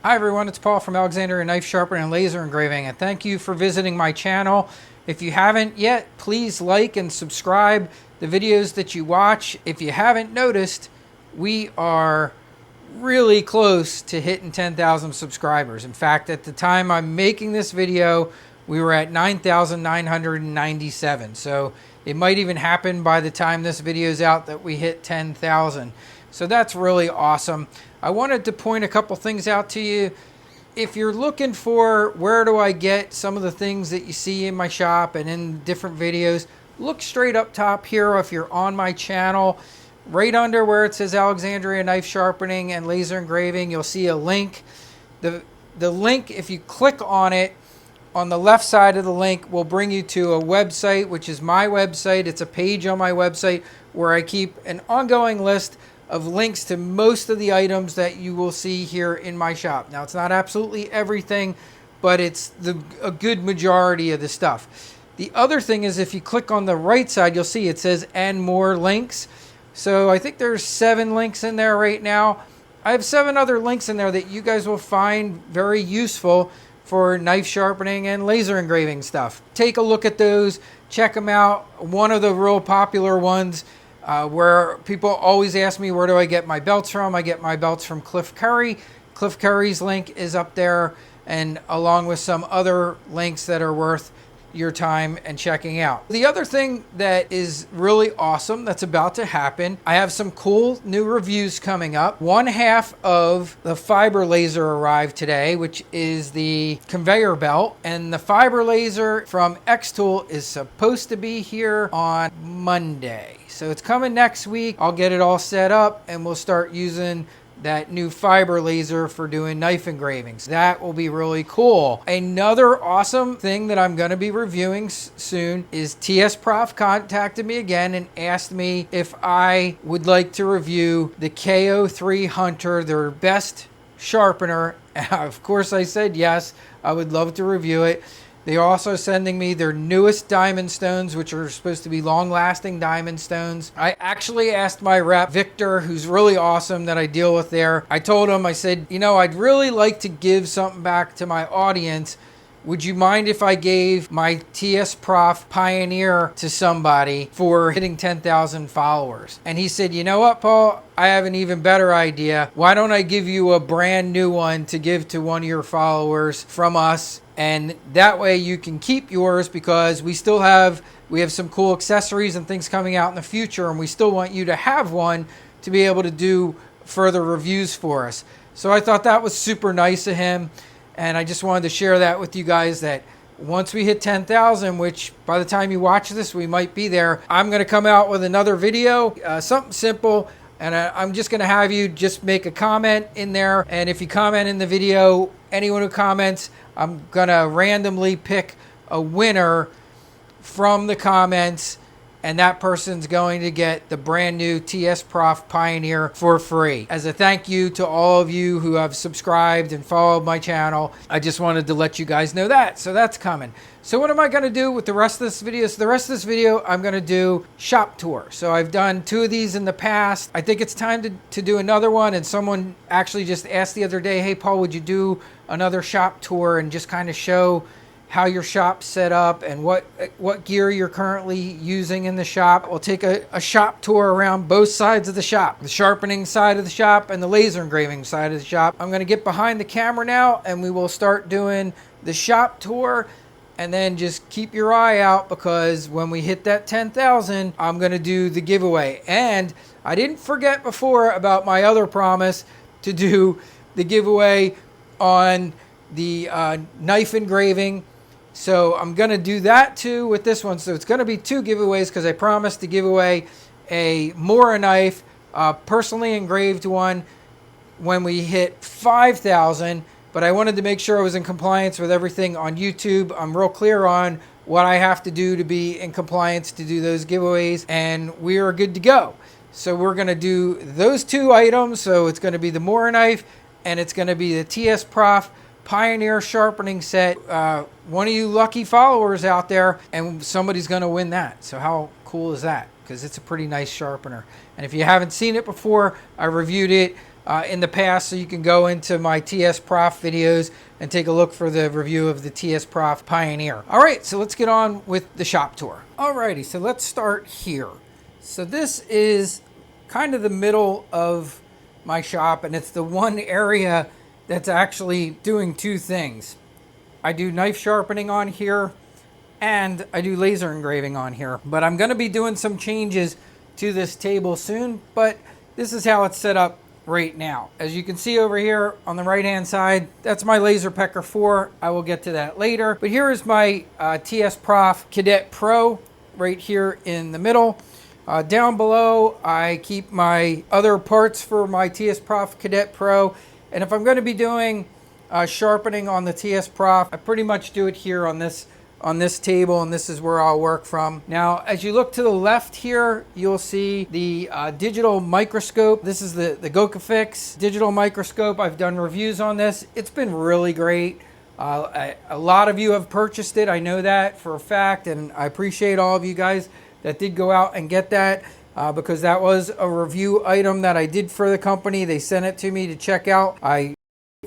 Hi everyone, it's Paul from Alexandria Knife Sharpening and Laser Engraving, and thank you for visiting my channel. If you haven't yet, please like and subscribe the videos that you watch. If you haven't noticed, we are really close to hitting 10,000 subscribers. In fact, at the time I'm making this video, we were at 9,997. So it might even happen by the time this video is out that we hit 10,000. So that's really awesome. I wanted to point a couple things out to you. If you're looking for where do I get some of the things that you see in my shop and in different videos, look straight up top here if you're on my channel. Right under where it says Alexandria Knife Sharpening and Laser Engraving, you'll see a link. The link, if you click on it, on the left side of the link will bring you to a website, which is my website. It's a page on my website where I keep an ongoing list of links to most of the items that you will see here in my shop. Now, it's not absolutely everything, but it's a good majority of the stuff. The other thing is if you click on the right side, you'll see it says and more links. So I think there's 7 links in there right now. I have 7 other links in there that you guys will find very useful for knife sharpening and laser engraving stuff. Take a look at those, check them out. One of the real popular ones where people always ask me, where do I get my belts from? I get my belts from Cliff Curry. Cliff Curry's link is up there, and along with some other links that are worth your time and checking out. The other thing that is really awesome that's about to happen, I have some cool new reviews coming up. One half of the fiber laser arrived today, which is the conveyor belt, and the fiber laser from xTool is supposed to be here on Monday. So it's coming next week. I'll get it all set up and we'll start using that new fiber laser for doing knife engravings. That will be really cool. Another awesome thing that I'm going to be reviewing soon is TSPROF contacted me again and asked me if I would like to review the KO3 Hunter, their best sharpener. Of course I said yes, I would love to review it. They're also sending me their newest diamond stones, which are supposed to be long-lasting diamond stones. I actually asked my rep, Victor, who's really awesome that I deal with there. I told him, I said, you know, I'd really like to give something back to my audience. Would you mind if I gave my TSPROF Pioneer to somebody for hitting 10,000 followers? And he said, you know what, Paul? I have an even better idea. Why don't I give you a brand new one to give to one of your followers from us? And that way you can keep yours, because we have some cool accessories and things coming out in the future, and we still want you to have one to be able to do further reviews for us. So I thought that was super nice of him, and I just wanted to share that with you guys, that once we hit 10,000, which by the time you watch this we might be there, I'm going to come out with another video, something simple. And I'm just going to have you just make a comment in there. And if you comment in the video, anyone who comments, I'm going to randomly pick a winner from the comments. And that person's going to get the brand new TSPROF Pioneer for free. As a thank you to all of you who have subscribed and followed my channel, I just wanted to let you guys know that. So that's coming. So what am I going to do with the rest of this video? So the rest of this video, I'm going to do shop tour. So I've done 2 of these in the past. I think it's time to do another one. And someone actually just asked the other day, hey, Paul, would you do another shop tour and just kind of show how your shop's set up and what gear you're currently using in the shop? We'll take a shop tour around both sides of the shop, the sharpening side of the shop and the laser engraving side of the shop. I'm going to get behind the camera now and we will start doing the shop tour. And then just keep your eye out, because when we hit that 10,000, I'm going to do the giveaway. And I didn't forget before about my other promise to do the giveaway on the knife engraving. So I'm going to do that too with this one. So it's going to be 2 giveaways, because I promised to give away a Mora knife, personally engraved one, when we hit 5,000. But I wanted to make sure I was in compliance with everything on YouTube. I'm real clear on what I have to do to be in compliance to do those giveaways, and we are good to go. So we're going to do those 2 items. So it's going to be the Mora knife, and it's going to be the TSPROF Pioneer sharpening set. One of you lucky followers out there, and somebody's going to win that. So how cool is that? Because it's a pretty nice sharpener. And if you haven't seen it before, I reviewed it in the past, so you can go into my TSPROF videos and take a look for the review of the TSPROF Pioneer. All right, so let's get on with the shop tour. Alrighty, so let's start here. So this is kind of the middle of my shop, and it's the one area that's actually doing two things. I do knife sharpening on here, and I do laser engraving on here. But I'm going to be doing some changes to this table soon, but this is how it's set up right now. As you can see over here on the right hand side, that's my laser Pecker 4. I will get to that later. But here is my TSPROF Cadet Pro right here in the middle. Down below, I keep my other parts for my TSPROF Cadet Pro. And if I'm going to be doing sharpening on the TSPROF, I pretty much do it here on this table, and this is where I'll work from. Now, as you look to the left here, you'll see the digital microscope. This is the GokaFix digital microscope. I've done reviews on this. It's been really great. A lot of you have purchased it. I know that for a fact, and I appreciate all of you guys that did go out and get that because that was a review item that I did for the company. They sent it to me to check out.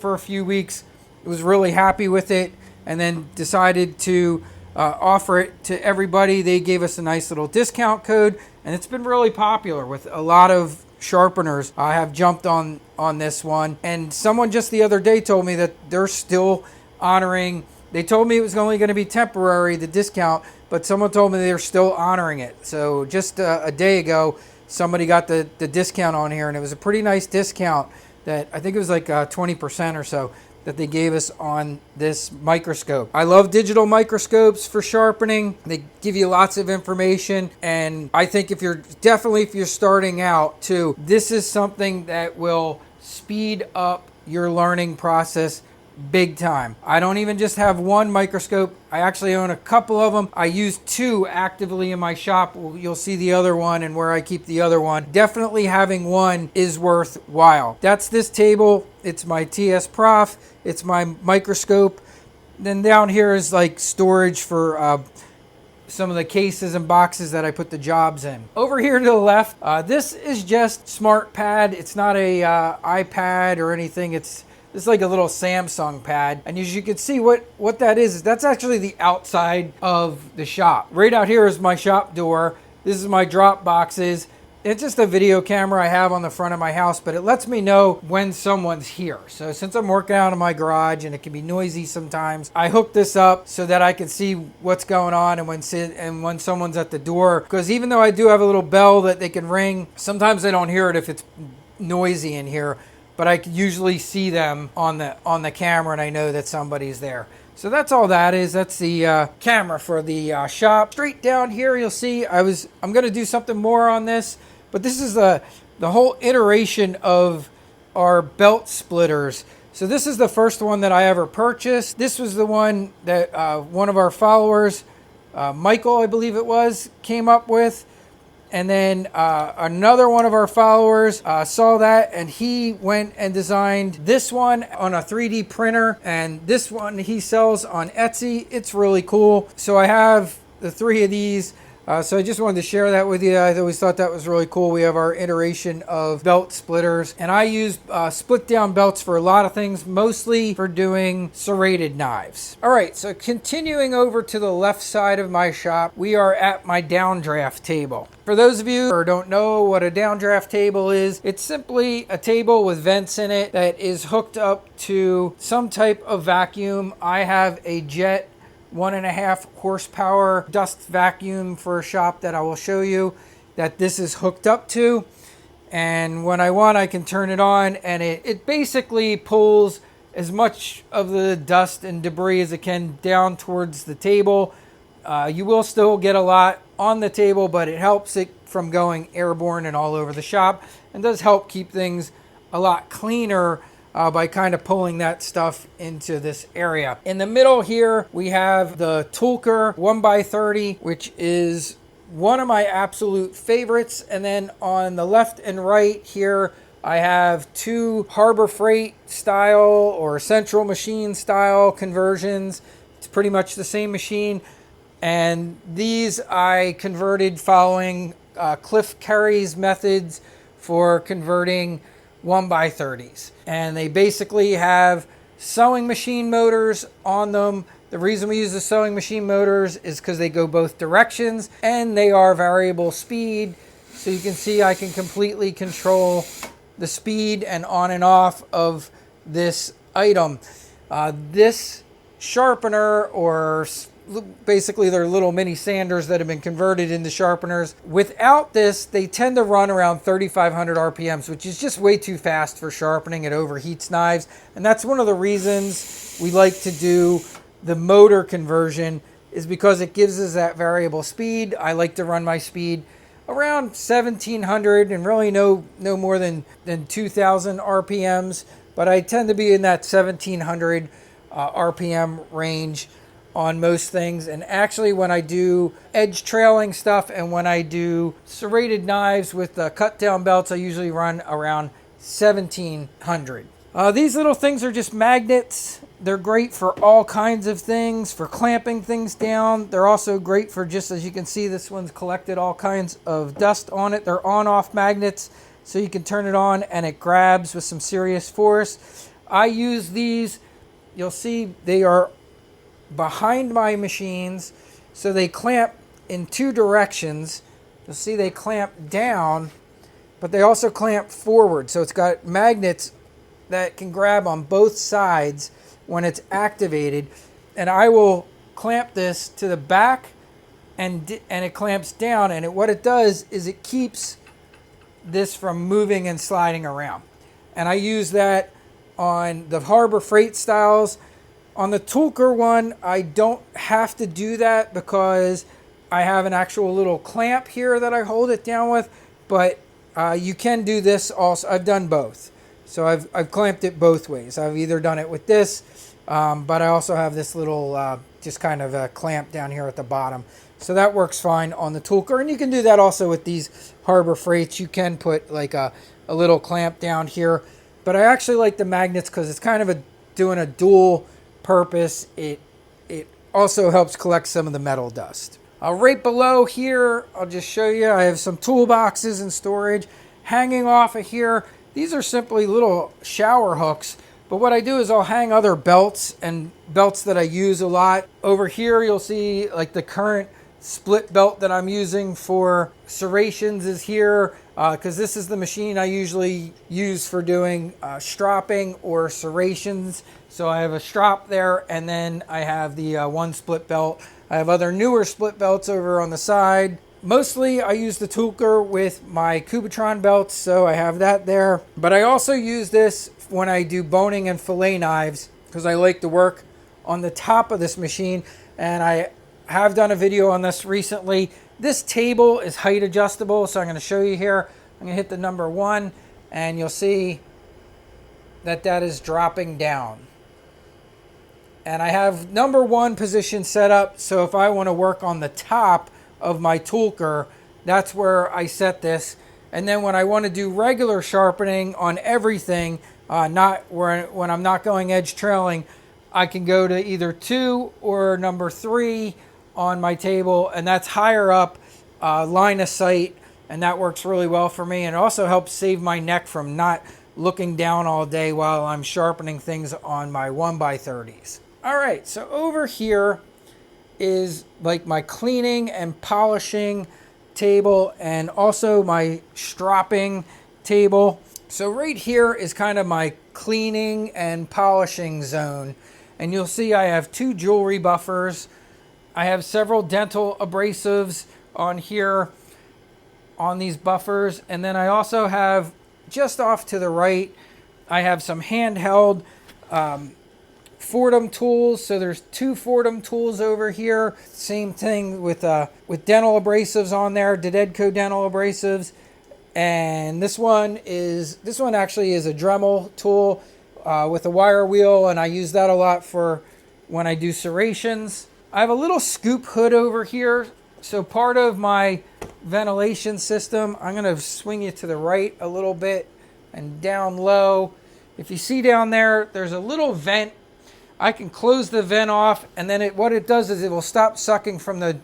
For a few weeks, was really happy with it, and then decided to offer it to everybody. They gave us a nice little discount code, and it's been really popular with a lot of sharpeners. I have jumped on this one, and someone just the other day told me that they're still honoring. They told me it was only going to be temporary, the discount, but someone told me they're still honoring it. So just a day ago, somebody got the discount on here, and it was a pretty nice discount that I think it was like 20% or so that they gave us on this microscope. I love digital microscopes for sharpening. They give you lots of information, and I think if you're starting out too, this is something that will speed up your learning process big time. I don't even just have one microscope. I actually own a couple of them. I use two actively in my shop. You'll see the other one and where I keep the other one. Definitely having one is worthwhile. That's this table. It's my TSPROF. It's my microscope. Then down here is like storage for some of the cases and boxes that I put the jobs in. Over here to the left, this is just Smart Pad. It's not a iPad or anything. It's like a little Samsung pad. And as you can see, what that is that's actually the outside of the shop. Right out here is my shop door. This is my drop boxes. It's just a video camera I have on the front of my house, but it lets me know when someone's here. So since I'm working out in my garage and it can be noisy sometimes, I hook this up so that I can see what's going on and when someone's at the door. Because even though I do have a little bell that they can ring, sometimes they don't hear it if it's noisy in here. But I can usually see them on the camera, and I know that somebody's there. So that's all that is. That's the camera for the shop. Straight down here, you'll see I'm going to do something more on this, but this is the whole iteration of our belt splitters. So this is the first one that I ever purchased. This was the one that one of our followers, Michael, I believe it was, came up with. And then another one of our followers saw that, and he went and designed this one on a 3D printer. And this one he sells on Etsy. It's really cool. So I have the three of these. So I just wanted to share that with you. I always thought that was really cool. We have our iteration of belt splitters. And I use split down belts for a lot of things, mostly for doing serrated knives. All right, so continuing over to the left side of my shop, we are at my downdraft table. For those of you who don't know what a downdraft table is, it's simply a table with vents in it that is hooked up to some type of vacuum. I have a Jet 1.5 horsepower dust vacuum for a shop that I will show you that this is hooked up to. And when I want, I can turn it on, and it basically pulls as much of the dust and debris as it can down towards the table. You will still get a lot on the table, but it helps it from going airborne and all over the shop, and does help keep things a lot cleaner by kind of pulling that stuff into this area. In the middle here, we have the Tulker 1x30, which is one of my absolute favorites. And then on the left and right here, I have two Harbor Freight style or Central Machine style conversions. It's pretty much the same machine. And these I converted following Cliff Carey's methods for converting 1x30s. And they basically have sewing machine motors on them. The reason we use the sewing machine motors is because they go both directions and they are variable speed. So you can see I can completely control the speed and on and off of this item. This sharpener, or basically they're little mini sanders that have been converted into sharpeners. Without this, they tend to run around 3,500 RPMs, which is just way too fast for sharpening. It overheats knives. And that's one of the reasons we like to do the motor conversion, is because it gives us that variable speed. I like to run my speed around 1,700 and really no more than 2,000 RPMs. But I tend to be in that 1,700 RPM range on most things. And actually when I do edge trailing stuff and when I do serrated knives with cut down belts, I usually run around 1,700. These little things are just magnets. They're great for all kinds of things, for clamping things down. They're also great for, just as you can see, this one's collected all kinds of dust on it. They're on-off magnets, so you can turn it on and it grabs with some serious force. I use these. You'll see they are behind my machines, so they clamp in two directions. You'll see they clamp down, but they also clamp forward. So it's got magnets that can grab on both sides when it's activated. And I will clamp this to the back and it clamps down. And what it does is it keeps this from moving and sliding around. And I use that on the Harbor Freight styles. On the Toolker one, I don't have to do that because I have an actual little clamp here that I hold it down with. But you can do this also. I've done both. So I've clamped it both ways. I've either done it with this, but I also have this little just kind of a clamp down here at the bottom. So that works fine on the Toolker. And you can do that also with these Harbor Freights. You can put like a little clamp down here. But I actually like the magnets because it's kind of doing a dual purpose. It also helps collect some of the metal dust. Right below here, I'll just show you, I have some toolboxes and storage hanging off of here. These are simply little shower hooks, but what I do is I'll hang other belts and belts that I use a lot. Over here you'll see like the current split belt that I'm using for serrations is here, because this is the machine I usually use for doing stropping or serrations. So I have a strop there, and then I have the one split belt. I have other newer split belts over on the side. Mostly I use the Toolker with my Cubitron belts, so I have that there. But I also use this when I do boning and fillet knives because I like to work on the top of this machine, and I have done a video on this recently. This table is height adjustable, so I'm going to show you here. I'm going to hit the number 1 and you'll see that is dropping down. And I have number 1 position set up, so if I want to work on the top of my Toolker, that's where I set this. And then when I want to do regular sharpening on everything, when I'm not going edge trailing, I can go to either 2 or number 3 on my table, and that's higher up, line of sight, and that works really well for me. And it also helps save my neck from not looking down all day while I'm sharpening things on my 1x30s. All right, so over here is like my cleaning and polishing table and also my stropping table. So right here is kind of my cleaning and polishing zone. And you'll see I have 2 jewelry buffers. I have several dental abrasives on here on these buffers. And then I also have, just off to the right, I have some handheld Fordham tools. So there's 2 Fordham tools over here. Same thing with dental abrasives on there, Dededco dental abrasives. And this one actually is a Dremel tool with a wire wheel, and I use that a lot for when I do serrations. I have a little scoop hood over here. So part of my ventilation system, I'm going to swing you to the right a little bit and down low. If you see down there, there's a little vent. I can close the vent off, and then what it does is it will stop sucking from the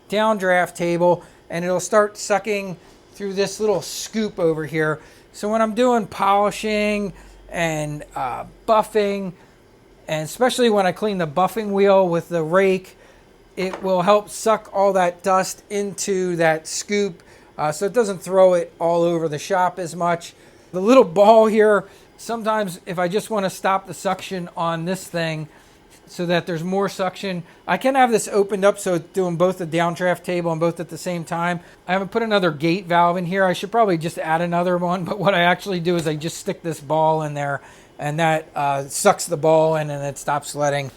downdraft table, and it'll start sucking through this little scoop over here. So when I'm doing polishing and buffing, and especially when I clean the buffing wheel with the rake, it will help suck all that dust into that scoop, so it doesn't throw it all over the shop as much. The little ball here, sometimes if I just want to stop the suction on this thing so that there's more suction, I can have this opened up so it's doing both the downdraft table and both at the same time. I haven't put another gate valve in here. I should probably just add another one, but what I actually do is I just stick this ball in there, and that sucks the ball in, and it stops letting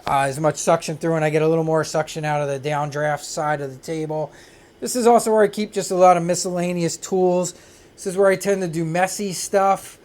as much suction through, and I get a little more suction out of the downdraft side of the table. This is also where I keep just a lot of miscellaneous tools. This is where I tend to do messy stuff.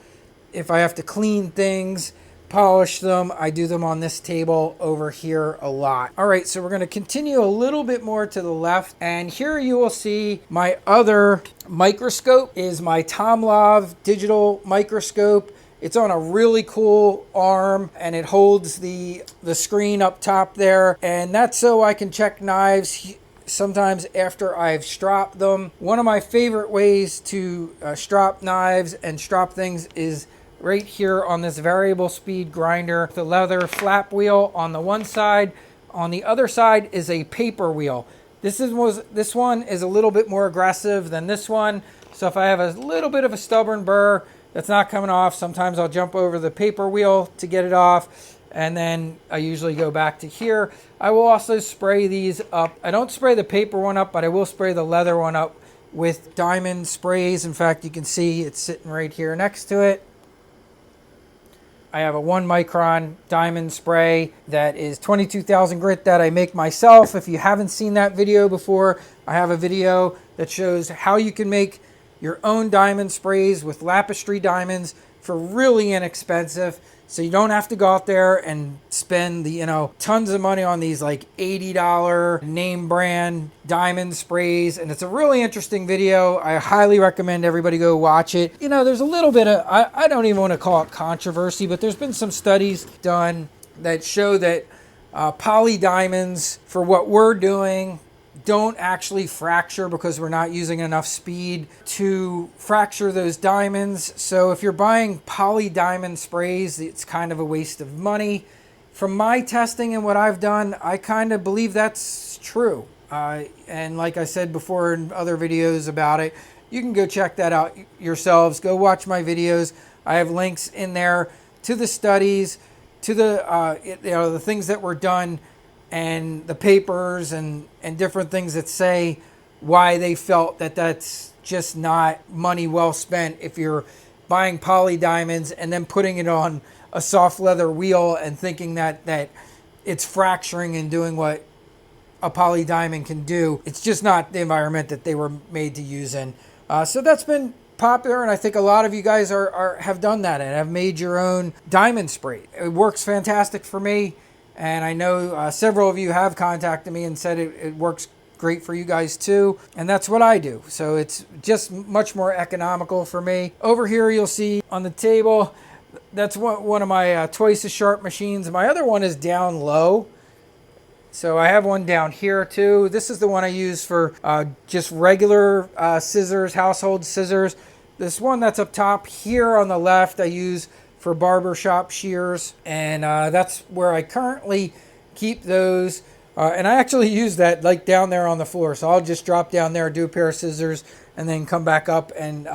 If I have to clean things, polish them, I do them on this table over here a lot. All right, so we're going to continue a little bit more to the left, and here you will see my other microscope is my Tomlov digital microscope. It's on a really cool arm, and it holds the screen up top there, and that's so I can check knives sometimes after I've stropped them. One of my favorite ways to strop knives and strop things is right here on this variable speed grinder. The leather flap wheel on the one side. On the other side is a paper wheel. This one is a little bit more aggressive than this one. So if I have a little bit of a stubborn burr that's not coming off, sometimes I'll jump over the paper wheel to get it off. And then I usually go back to here. I will also spray these up. I don't spray the paper one up, but I will spray the leather one up with diamond sprays. In fact, you can see it's sitting right here next to it. I have a 1 micron diamond spray that is 22,000 grit that I make myself. If you haven't seen that video before, I have a video that shows how you can make your own diamond sprays with Lapistry diamonds for really inexpensive. So you don't have to go out there and spend the, tons of money on these like $80 name brand diamond sprays. And it's a really interesting video. I highly recommend everybody go watch it. There's a little bit of, I don't even want to call it controversy, but there's been some studies done that show that poly diamonds, for what we're doing, don't actually fracture because we're not using enough speed to fracture those diamonds. So if you're buying poly diamond sprays, it's kind of a waste of money. From my testing and what I've done, I kind of believe that's true. And like I said before in other videos about it, you can go check that out yourselves. Go watch my videos. I have links in there to the studies, to the things that were done, and the papers and different things that say why they felt that that's just not money well spent if you're buying poly diamonds and then putting it on a soft leather wheel and thinking that it's fracturing and doing what a poly diamond can do. It's just not the environment that they were made to use in. So that's been popular, and I think a lot of you guys have done that and have made your own diamond spray. It works fantastic for me. And I know several of you have contacted me and said it works great for you guys too. And that's what I do. So it's just much more economical for me. Over here you'll see on the table, that's one of my twice as sharp machines. My other one is down low. So I have one down here too. This is the one I use for just regular scissors, household scissors. This one that's up top here on the left I use for barbershop shears, and that's where I currently keep those. And I actually use that like down there on the floor. So I'll just drop down there, do a pair of scissors, and then come back up and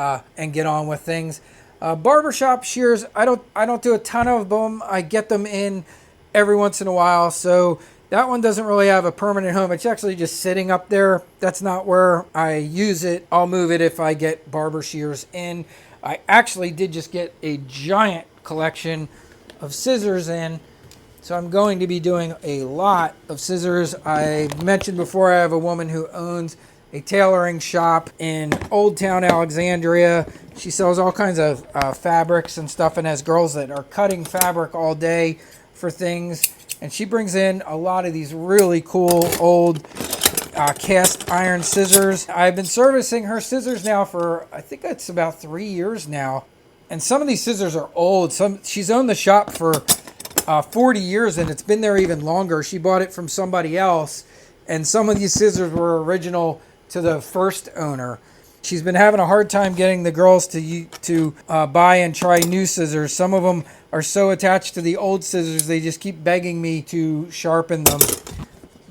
get on with things. Barbershop shears, I don't do a ton of them. I get them in every once in a while. So that one doesn't really have a permanent home. It's actually just sitting up there. That's not where I use it. I'll move it if I get barber shears in. I actually did just get a giant collection of scissors in, so I'm going to be doing a lot of scissors. I mentioned before I have a woman who owns a tailoring shop in Old Town Alexandria. She sells all kinds of fabrics and stuff, and has girls that are cutting fabric all day for things, and she brings in a lot of these really cool old cast iron scissors. I've been servicing her scissors now for, I think it's about 3 years now. And some of these scissors are old. She's owned the shop for 40 years, and it's been there even longer. She bought it from somebody else, and some of these scissors were original to the first owner. She's been having a hard time getting the girls to buy and try new scissors. Some of them are so attached to the old scissors, they just keep begging me to sharpen them.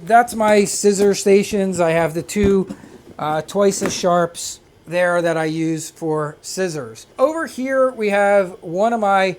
That's my scissor stations. I have the two twice as sharps there that I use for scissors. Over here we have one of my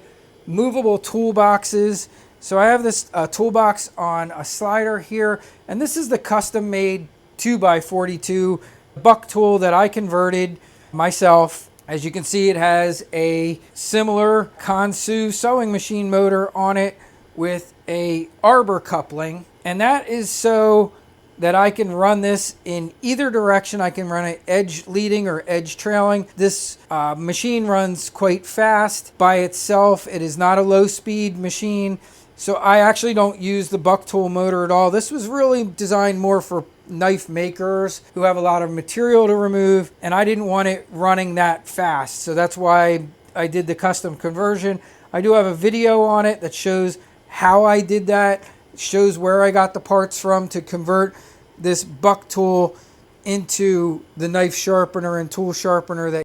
movable toolboxes. So I have this toolbox on a slider here, and this is the custom made 2x42 buck tool that I converted myself. As you can see, it has a similar Kansu sewing machine motor on it with a arbor coupling, and that is so that I can run this in either direction. I can run it edge leading or edge trailing. This machine runs quite fast by itself. It is not a low speed machine, so I actually don't use the buck tool motor at all. This was really designed more for knife makers who have a lot of material to remove, and I didn't want it running that fast, so that's why I did the custom conversion. I do have a video on it that shows how I did that. It shows where I got the parts from to convert this buck tool into the knife sharpener and tool sharpener that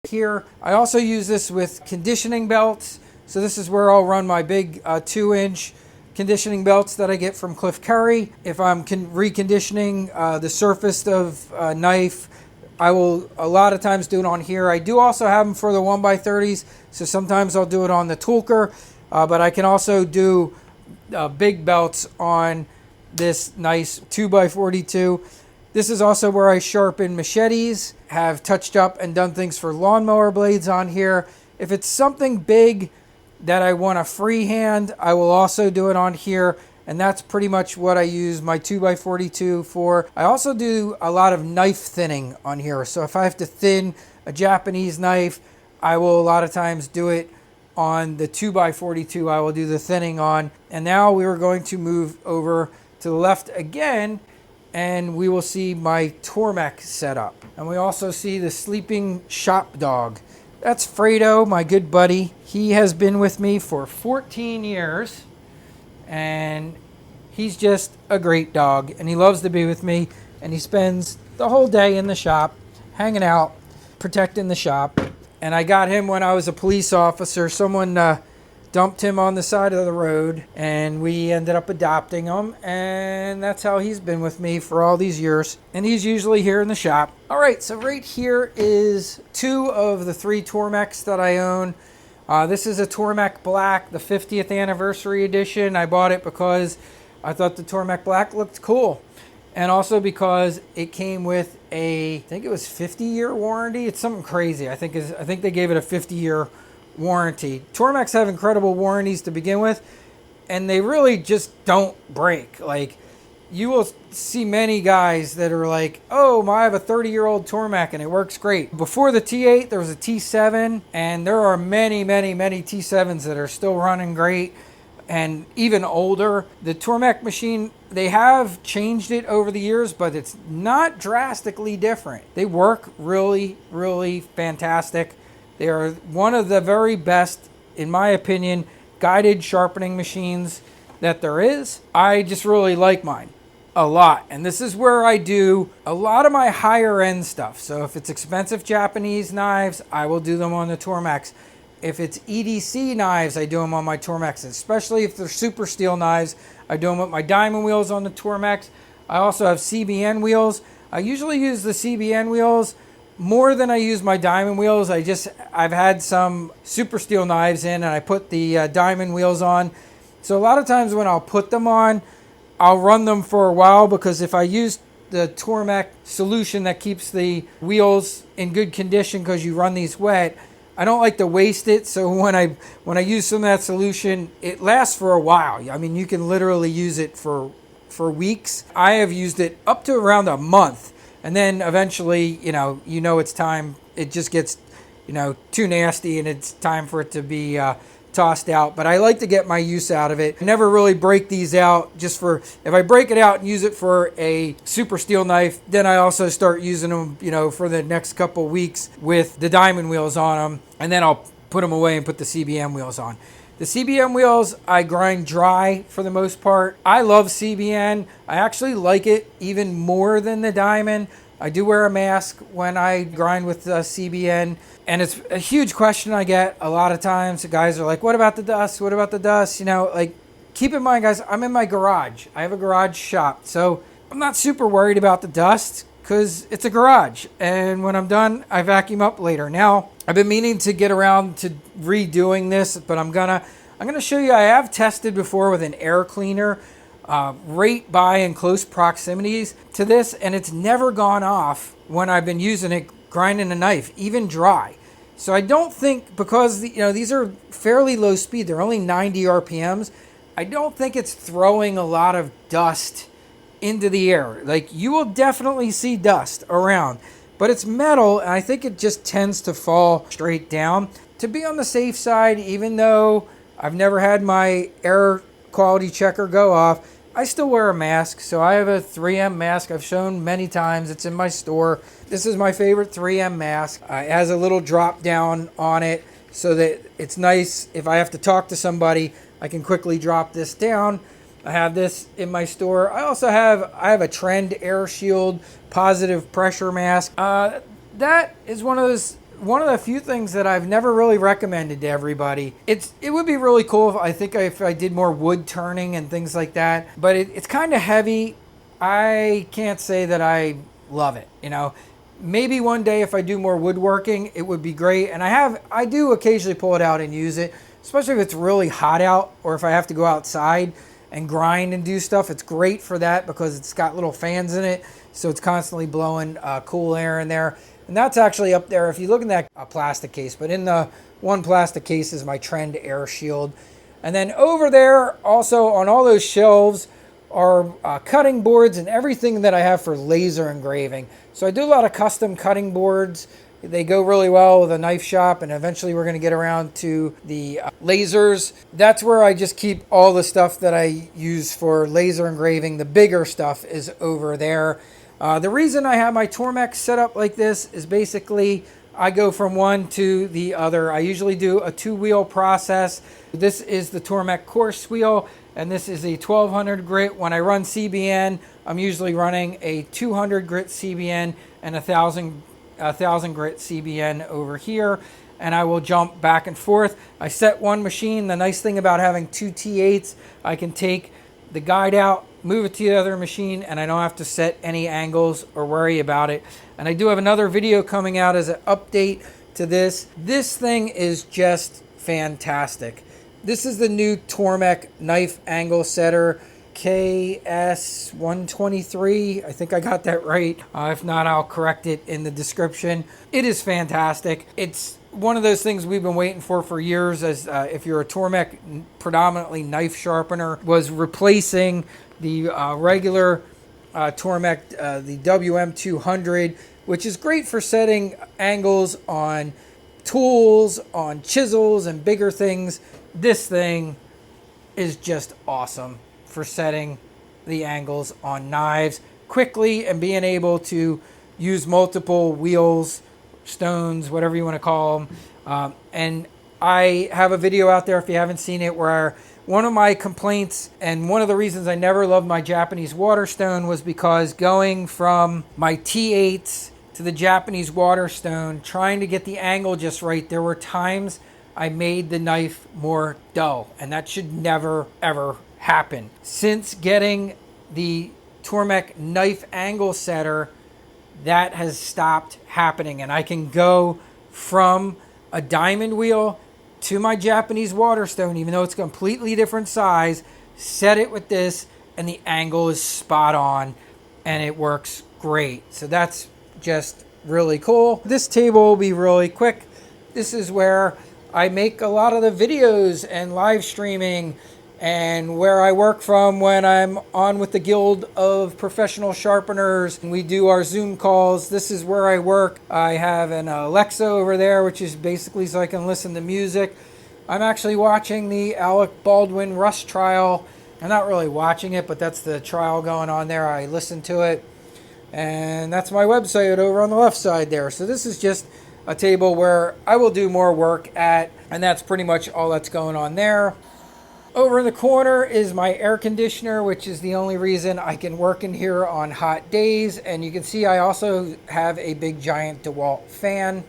here. I also use this with conditioning belts, so this is where I'll run my big 2-inch conditioning belts that I get from Cliff Curry. If I'm reconditioning the surface of a knife, I will a lot of times do it on here. I do also have them for the 1x30s, so sometimes I'll do it on the Toolker, but I can also do big belts on this nice 2x42. This is also where I sharpen machetes, have touched up and done things for lawnmower blades on here. If it's something big that I want to freehand, I will also do it on here, and that's pretty much what I use my 2x42 for. I also do a lot of knife thinning on here, so if I have to thin a Japanese knife, I will a lot of times do it on the 2x42. I will do the thinning on. And now we are going to move over to the left again, and we will see my Tormek setup. And we also see the sleeping shop dog. That's FREDO, my good buddy. He has been with me for 14 years, and he's just a great dog, and he loves to be with me, and he spends the whole day in the shop, hanging out, protecting the shop. And I got him when I was a police officer. Someone dumped him on the side of the road, and we ended up adopting him, and that's how he's been with me for all these years, and he's usually here in the shop. All right, so right here is 2 of the 3 Tormeks that I own. This is a Tormek Black, the 50th anniversary edition. I bought it because I thought the Tormek Black looked cool, and also because it came with I think it was 50-year warranty. It's something crazy. I think they gave it a 50-year warranty. Tormeks have incredible warranties to begin with, and they really just don't break. Like, you will see many guys that are like, oh, I have a 30-year-old Tormek and it works great. Before the T8, there was a T7, and there are many, many, many T7s that are still running great, and even older. The Tormek machine, they have changed it over the years, but it's not drastically different. They work really, really fantastic. They are one of the very best, in my opinion, guided sharpening machines that there is. I just really like mine a lot. And this is where I do a lot of my higher end stuff. So if it's expensive Japanese knives, I will do them on the Tormeks. If it's EDC knives, I do them on my Tormeks. Especially if they're super steel knives, I do them with my diamond wheels on the Tormeks. I also have CBN wheels. I usually use the CBN wheels more than I use my diamond wheels. I've had some super steel knives in, and I put the diamond wheels on. So a lot of times when I'll put them on, I'll run them for a while, because if I use the Tormek solution that keeps the wheels in good condition, because you run these wet, I don't like to waste it. So when I use some of that solution, it lasts for a while. I mean, you can literally use it for weeks. I have used it up to around a month. And then eventually, it's time. It just gets, too nasty, and it's time for it to be tossed out. But I like to get my use out of it. I never really break these out if I break it out and use it for a super steel knife, then I also start using them, for the next couple weeks with the diamond wheels on them. And then I'll put them away and put the CBM wheels on. The CBN wheels, I grind dry for the most part. I love CBN. I actually like it even more than the diamond, I do wear a mask when I grind with CBN, and it's a huge question I get a lot of times. The guys are like, what about the dust? What about the dust? You know, like, keep in mind, guys, I'm in my garage. I have a garage shop, so I'm not super worried about the dust because it's a garage. And when I'm done, I vacuum up later. Now, I've been meaning to get around to redoing this, but I'm gonna show you. I have tested before with an air cleaner right by in close proximities to this, and it's never gone off when I've been using it grinding a knife, even dry. So I don't think, because these are fairly low speed, they're only 90 RPMs, I don't think it's throwing a lot of dust into the air. Like, you will definitely see dust around, but it's metal, and I think it just tends to fall straight down. To be on the safe side, even though I've never had my air quality checker go off, I still wear a mask. So I have a 3M mask I've shown many times. It's in my store. This is my favorite 3M mask. It has a little drop down on it so that it's nice. If I have to talk to somebody, I can quickly drop this down. I have this in my store. I also have a Trend Air Shield positive pressure mask. That is one of the few things that I've never really recommended to everybody. It would be really cool if I did more wood turning and things like that, but it's kind of heavy. I can't say that I love it. Maybe one day if I do more woodworking, it would be great. And I do occasionally pull it out and use it, especially if it's really hot out or if I have to go outside and grind and do stuff. It's great for that because it's got little fans in it, so it's constantly blowing cool air in there. And that's actually up there if you look in that plastic case. But in the one plastic case is my Trend Air Shield. And then over there, also on all those shelves, are cutting boards and everything that I have for laser engraving. So I do a lot of custom cutting boards. They go really well with a knife shop, and eventually we're going to get around to the lasers. That's where I just keep all the stuff that I use for laser engraving. The bigger stuff is over there. The reason I have my Tormek set up like this is basically I go from one to the other. I usually do a 2-wheel process. This is the Tormek coarse wheel, and this is a 1200 grit. When I run CBN, I'm usually running a 200 grit CBN and a 1000 grit CBN over here, and I will jump back and forth. I set one machine. The nice thing about having two T8s, I can take the guide out, move it to the other machine, and I don't have to set any angles or worry about it. And I do have another video coming out as an update to this. This thing is just fantastic. This is the new Tormek knife angle setter, KS123. I think I got that right. If not, I'll correct it in the description. It is fantastic. It's one of those things we've been waiting for years, as if you're a Tormek predominantly knife sharpener, was replacing the regular Tormek, the WM200, which is great for setting angles on tools, on chisels and bigger things. This thing is just awesome for setting the angles on knives quickly and being able to use multiple wheels, stones, whatever you want to call them. And I have a video out there if you haven't seen it, where one of my complaints and one of the reasons I never loved my Japanese Waterstone was because going from my T8s to the Japanese Waterstone, trying to get the angle just right, there were times I made the knife more dull, and that should never ever happen. Since getting the Tormek knife angle setter, that has stopped happening, and I can go from a diamond wheel to my Japanese Waterstone, even though it's a completely different size, set it with this, and the angle is spot on, and it works great. So that's just really cool. This table will be really quick. This is where I make a lot of the videos and live streaming, and where I work from when I'm on with the Guild of Professional Sharpeners. We do our Zoom calls. This is where I work. I have an Alexa over there, which is basically so I can listen to music. I'm actually watching the Alec Baldwin Rust trial. I'm not really watching it, but that's the trial going on there. I listen to it. And that's my website over on the left side there. So this is just a table where I will do more work at, and that's pretty much all that's going on there. Over in the corner is my air conditioner, which is the only reason I can work in here on hot days. And you can see I also have a big giant DeWalt fan,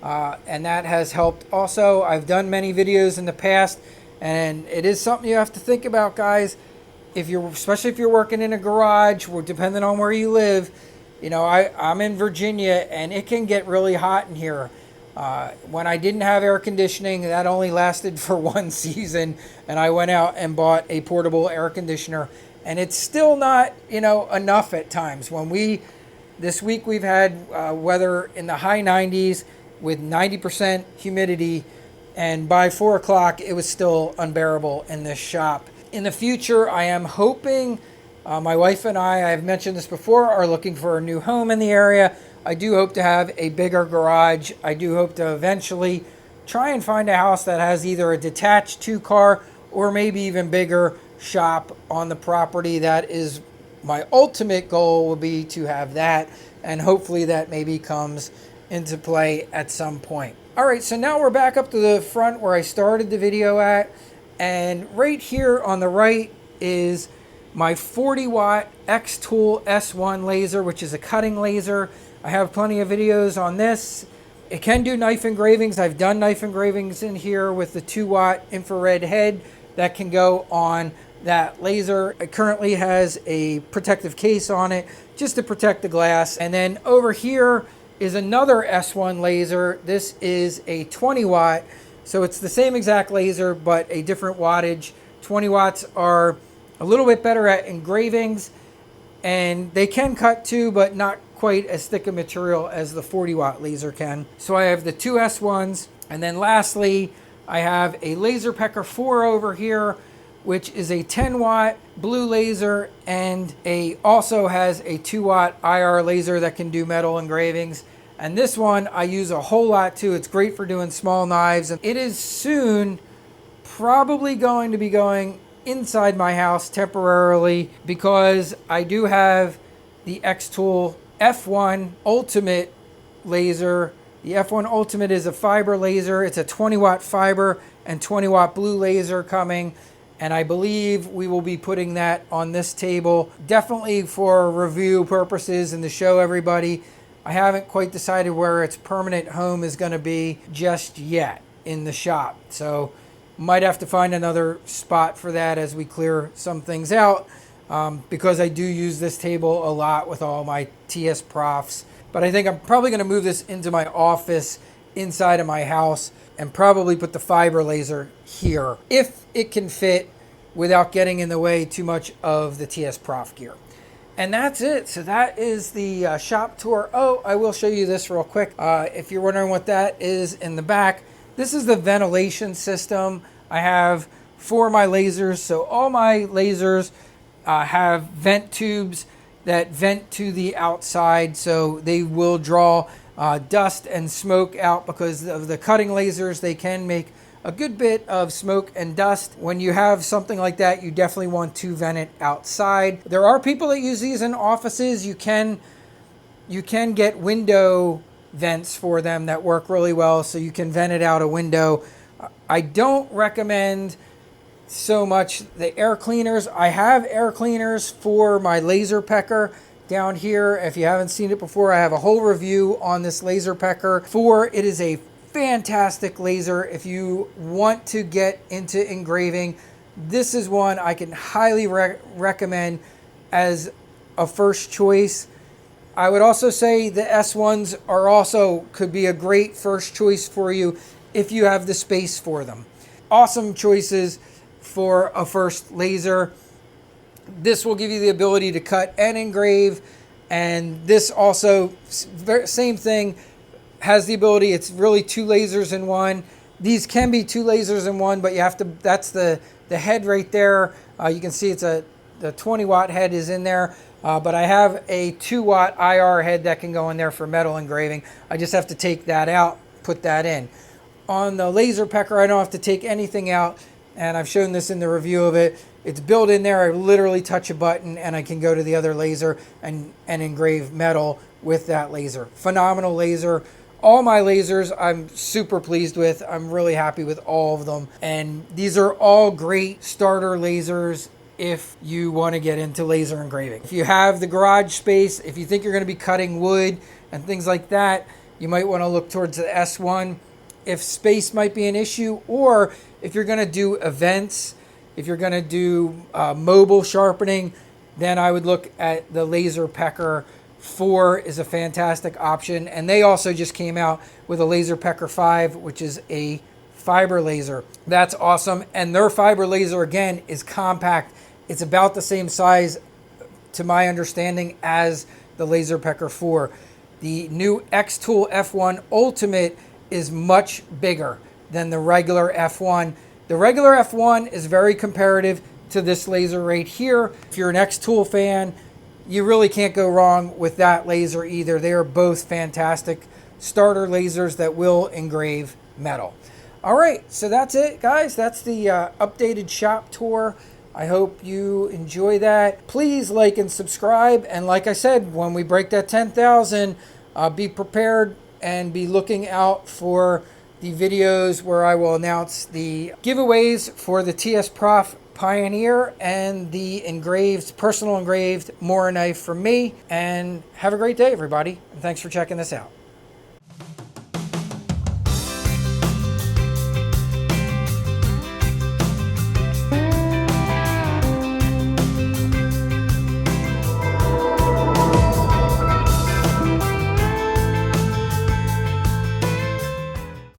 and that has helped also. I've done many videos in the past, and it is something you have to think about, guys. Especially if you're working in a garage, or depending on where you live. You know, I'm in Virginia, and it can get really hot in here. When I didn't have air conditioning, that only lasted for one season, and I went out and bought a portable air conditioner, and it's still not, enough at times. This week we've had weather in the high 90s with 90% humidity, and by 4 o'clock it was still unbearable in this shop. In the future, I am hoping, my wife and I've mentioned this before, are looking for a new home in the area. I do hope to have a bigger garage. I do hope to eventually try and find a house that has either a detached 2-car or maybe even bigger shop on the property. That is my ultimate goal, will be to have that, and hopefully that maybe comes into play at some point. All right, so now we're back up to the front where I started the video at, and right here on the right is my 40-watt xTool S1 laser, which is a cutting laser. I have plenty of videos on this. It can do knife engravings. I've done knife engravings in here with the 2-watt infrared head that can go on that laser. It currently has a protective case on it just to protect the glass. And then over here is another S1 laser. This is a 20-watt. So it's the same exact laser, but a different wattage. 20 watts are a little bit better at engravings, and they can cut too, but not quite as thick a material as the 40-watt laser can. So I have the 2 S1s, and then lastly, I have a laser Pecker 4 over here, which is a 10-watt blue laser, and also has a 2-watt IR laser that can do metal engravings. And this one I use a whole lot too. It's great for doing small knives, and it is soon probably going to be going inside my house temporarily, because I do have the xTool F1 Ultimate laser. The F1 Ultimate is a fiber laser. It's a 20-watt fiber and 20-watt blue laser coming, and I believe we will be putting that on this table, definitely for review purposes and to show everybody. I haven't quite decided where its permanent home is going to be just yet in the shop, so might have to find another spot for that as we clear some things out. Because I do use this table a lot with all my TSPROFs. But I think I'm probably going to move this into my office inside of my house and probably put the fiber laser here, if it can fit without getting in the way too much of the TSPROF gear. And that's it. So that is the shop tour. Oh, I will show you this real quick. If you're wondering what that is in the back, this is the ventilation system I have for my lasers. So all my lasers have vent tubes that vent to the outside, so they will draw dust and smoke out. Because of the cutting lasers, they can make a good bit of smoke and dust. When you have something like that, you definitely want to vent it outside. There are people that use these in offices. You can get window vents for them that work really well, so you can vent it out a window. I don't recommend so much the air cleaners. I have air cleaners for my laser Pecker down here. If you haven't seen it before, I have a whole review on this laser Pecker 4. It is a fantastic laser. If you want to get into engraving, this is one I can highly recommend as a first choice. I would also say the S1s are also could be a great first choice for you if you have the space for them. Awesome choices for a first laser. This will give you the ability to cut and engrave, and this also, same thing, has the ability, it's really 2 lasers in one. These can be 2 lasers in one, but you have to, that's the head right there. You can see it's the 20-watt head is in there, but I have a 2-watt IR head that can go in there for metal engraving. I just have to take that out, put that in. On the laser Pecker, I don't have to take anything out, and I've shown this in the review of it. It's built in there. I literally touch a button and I can go to the other laser and engrave metal with that laser. Phenomenal laser. All my lasers I'm super pleased with. I'm really happy with all of them. And these are all great starter lasers if you want to get into laser engraving. If you have the garage space, if you think you're going to be cutting wood and things like that, you might want to look towards the S1. If space might be an issue, or if you're going to do events, if you're going to do mobile sharpening, then I would look at the laser Pecker 4 is a fantastic option. And they also just came out with a laser Pecker 5, which is a fiber laser. That's awesome. And their fiber laser, again, is compact. It's about the same size, to my understanding, as the laser Pecker 4. The new xTool F1 Ultimate is much bigger than the regular F1. The regular F1 is very comparative to this laser right here. If you're an xTool fan, you really can't go wrong with that laser either. They are both fantastic starter lasers that will engrave metal. All right, so that's it, guys. That's the updated shop tour. I hope you enjoy that. Please like and subscribe. And like I said, when we break that 10,000, be prepared and be looking out for the videos where I will announce the giveaways for the TSPROF Pioneer and the personal engraved Mora knife from me. And have a great day, everybody. And thanks for checking this out.